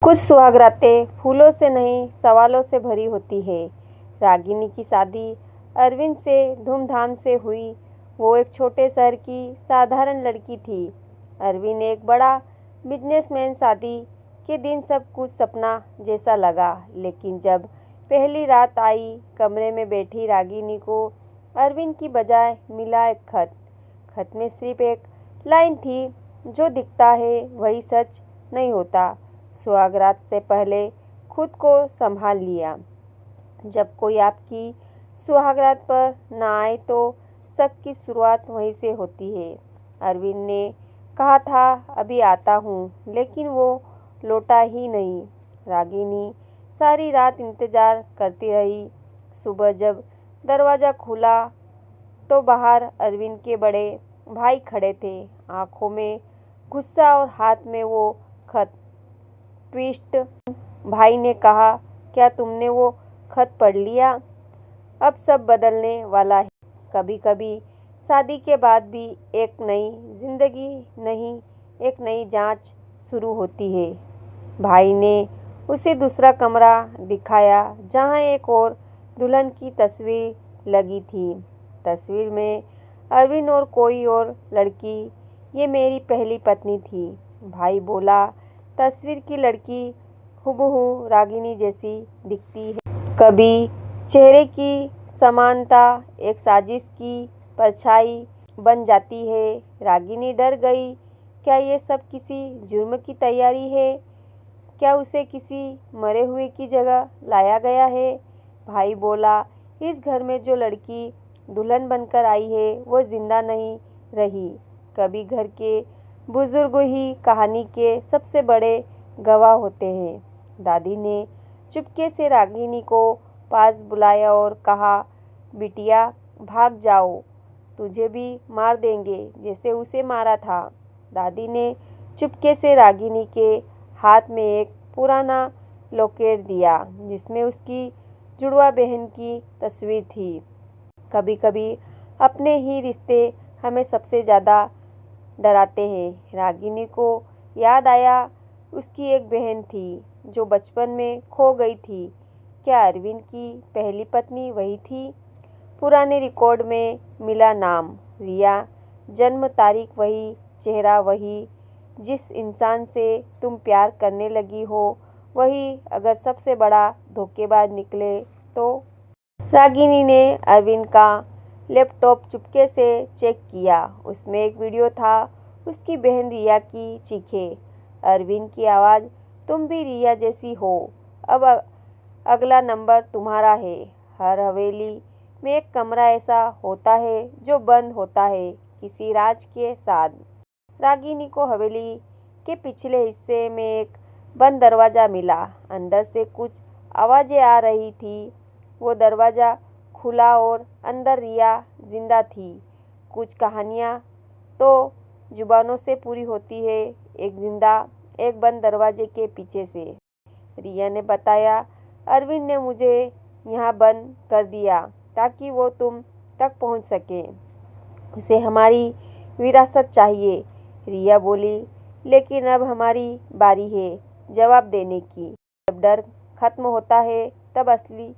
कुछ सुहागरातें फूलों से नहीं सवालों से भरी होती है। रागिनी की शादी अरविंद से धूमधाम से हुई। वो एक छोटे शहर की साधारण लड़की थी। अरविंद एक बड़ा बिजनेसमैन। शादी के दिन सब कुछ सपना जैसा लगा, लेकिन जब पहली रात आई, कमरे में बैठी रागिनी को अरविंद की बजाय मिला एक खत। खत में सिर्फ एक लाइन थी, जो दिखता है वही सच नहीं होता। सुहागरात से पहले खुद को संभाल लिया। जब कोई आपकी सुहागरात पर ना आए तो शक की शुरुआत वहीं से होती है। अरविंद ने कहा था अभी आता हूँ, लेकिन वो लौटा ही नहीं। रागिनी सारी रात इंतजार करती रही। सुबह जब दरवाज़ा खुला तो बाहर अरविंद के बड़े भाई खड़े थे, आंखों में गुस्सा और हाथ में वो खत। ट्विस्ट। भाई ने कहा, क्या तुमने वो खत पढ़ लिया? अब सब बदलने वाला है। कभी कभी शादी के बाद भी एक नई जिंदगी नहीं, एक नई जांच शुरू होती है। भाई ने उसे दूसरा कमरा दिखाया, जहां एक और दुल्हन की तस्वीर लगी थी। तस्वीर में अरविंद और कोई और लड़की। ये मेरी पहली पत्नी थी। भाई बोला, तस्वीर की लड़की हूबहू रागिनी जैसी दिखती है। कभी चेहरे की समानता एक साजिश की परछाई बन जाती है। रागिनी डर गई। क्या ये सब किसी जुर्म की तैयारी है? क्या उसे किसी मरे हुए की जगह लाया गया है? भाई बोला, इस घर में जो लड़की दुल्हन बनकर आई है वो जिंदा नहीं रही। कभी घर के बुजुर्ग ही कहानी के सबसे बड़े गवाह होते हैं। दादी ने चुपके से रागिनी को पास बुलाया और कहा, बिटिया भाग जाओ, तुझे भी मार देंगे जैसे उसे मारा था। दादी ने चुपके से रागिनी के हाथ में एक पुराना लॉकेट दिया, जिसमें उसकी जुड़वा बहन की तस्वीर थी। कभी कभी अपने ही रिश्ते हमें सबसे ज़्यादा डराते हैं। रागिनी को याद आया, उसकी एक बहन थी जो बचपन में खो गई थी। क्या अरविंद की पहली पत्नी वही थी? पुराने रिकॉर्ड में मिला नाम रिया, जन्म तारीख वही, चेहरा वही। जिस इंसान से तुम प्यार करने लगी हो वही अगर सबसे बड़ा धोखेबाज निकले तो? रागिनी ने अरविंद का लैपटॉप चुपके से चेक किया। उसमें एक वीडियो था, उसकी बहन रिया की चीखें, अरविंद की आवाज़, तुम भी रिया जैसी हो, अब अगला नंबर तुम्हारा है। हर हवेली में एक कमरा ऐसा होता है जो बंद होता है किसी राज के साथ। रागिनी को हवेली के पिछले हिस्से में एक बंद दरवाज़ा मिला। अंदर से कुछ आवाज़ें आ रही थी। वो दरवाज़ा खुला और अंदर रिया जिंदा थी। कुछ कहानियाँ तो जुबानों से पूरी होती है, एक जिंदा एक बंद दरवाजे के पीछे से। रिया ने बताया, अरविंद ने मुझे यहाँ बंद कर दिया ताकि वो तुम तक पहुँच सके। उसे हमारी विरासत चाहिए। रिया बोली, लेकिन अब हमारी बारी है जवाब देने की। जब डर खत्म होता है तब असली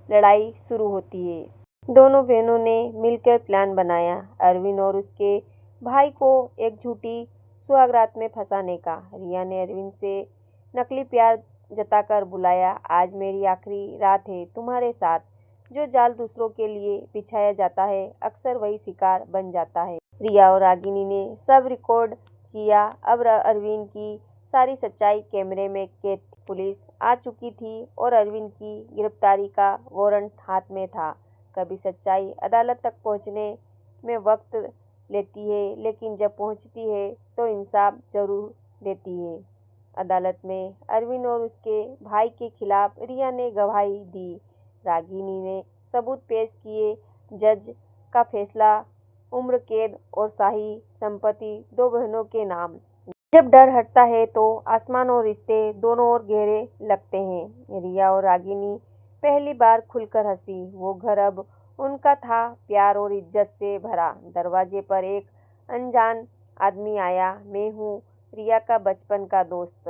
लड़ाई शुरू होती है। दोनों बहनों ने मिलकर प्लान बनाया, अरविंद और उसके भाई को एक झूठी सुहागरात में फंसाने का। रिया ने अरविंद से नकली प्यार जताकर बुलाया, आज मेरी आखिरी रात है तुम्हारे साथ। जो जाल दूसरों के लिए बिछाया जाता है अक्सर वही शिकार बन जाता है। रिया और रागिनी ने सब रिकॉर्ड किया। अब अरविंद की सारी सच्चाई कैमरे में कैद थी। पुलिस आ चुकी थी और अरविंद की गिरफ्तारी का वारंट हाथ में था। कभी सच्चाई अदालत तक पहुंचने में वक्त लेती है, लेकिन जब पहुंचती है तो इंसाफ जरूर देती है। अदालत में अरविंद और उसके भाई के खिलाफ रिया ने गवाही दी। रागिनी ने सबूत पेश किए। जज का फैसला, उम्र कैद और शाही संपत्ति दो बहनों के नाम। जब डर हटता है तो आसमान और रिश्ते दोनों ओर गहरे लगते हैं। रिया और रागिनी पहली बार खुलकर हंसी। वो घर अब उनका था, प्यार और इज्जत से भरा। दरवाजे पर एक अनजान आदमी आया। मैं हूँ रिया का बचपन का दोस्त।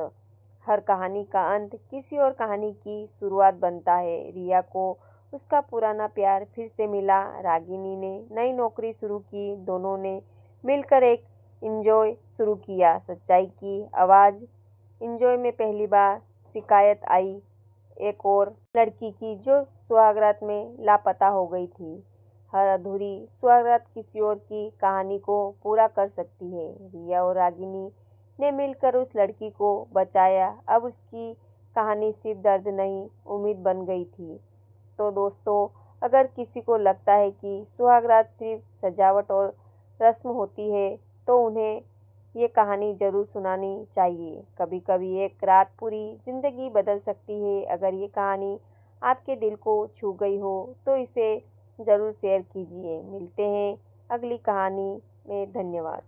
हर कहानी का अंत किसी और कहानी की शुरुआत बनता है। रिया को उसका पुराना प्यार फिर से मिला। रागिनी ने नई नौकरी शुरू की। दोनों ने मिलकर एक एंजॉय शुरू किया। सच्चाई की आवाज़ एंजॉय में पहली बार शिकायत आई एक और लड़की की जो सुहागरात में लापता हो गई थी। हर अधूरी सुहागरात किसी और की कहानी को पूरा कर सकती है। रिया और रागिनी ने मिलकर उस लड़की को बचाया। अब उसकी कहानी सिर्फ दर्द नहीं, उम्मीद बन गई थी। तो दोस्तों, अगर किसी को लगता है कि सुहागरात सिर्फ सजावट और रस्म होती है तो उन्हें ये कहानी ज़रूर सुनानी चाहिए। कभी कभी एक रात पूरी ज़िंदगी बदल सकती है। अगर ये कहानी आपके दिल को छू गई हो तो इसे ज़रूर शेयर कीजिए। मिलते हैं अगली कहानी में। धन्यवाद।